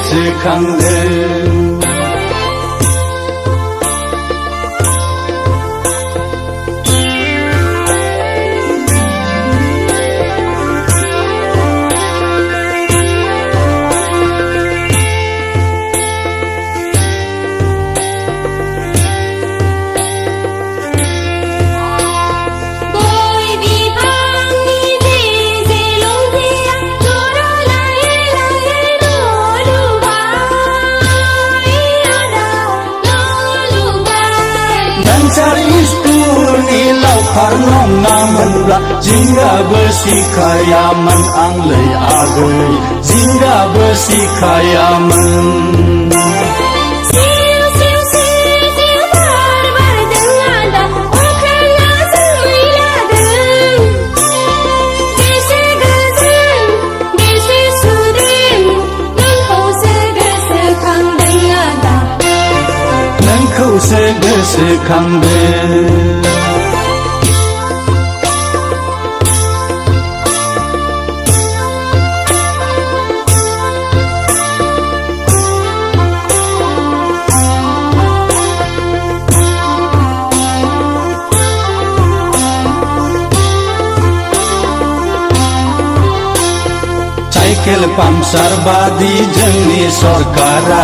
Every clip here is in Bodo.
गोसोखांदों Cari istuni laukar nong namun lah jingga besi kayaman anglai agai jingga besi kayaman गोसोखांदों साइकेल पाम्पसार बादि जोंनि सरकारा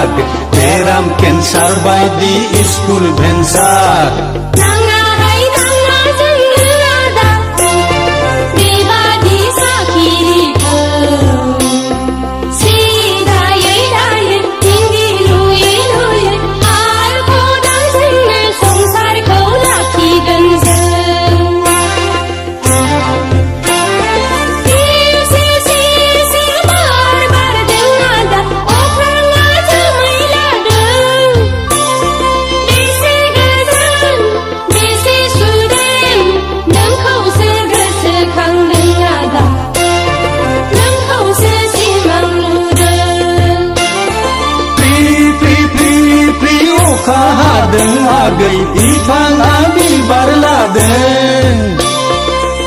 बेराम केन्सार बायदि स्कुल भेन्सार Agai ifang abi barladeng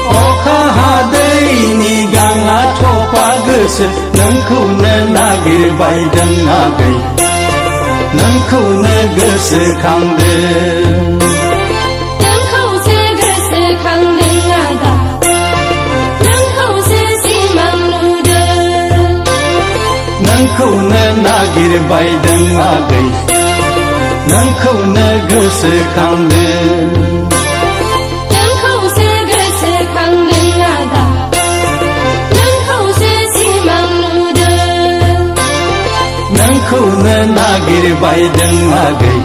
Oka hadai ni ganga thopa goso Nongkhौनो नागिरबाय दों आगै Nongkhौनो गोसोखांदों Nongkhौसो गोसोखांदों आदा Nongkhौसो सिमां नुदों Nongkhौनो नागिरबाय दों आगै Nongkhौनो गोसोखांदों Nongkhौसो गोसोखांदों आदा Nongkhौसो सिमां नुदों Nongkhौनो नागिरबाय दों आगै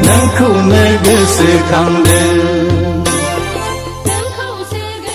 Nongkhौनो गोसोखांदों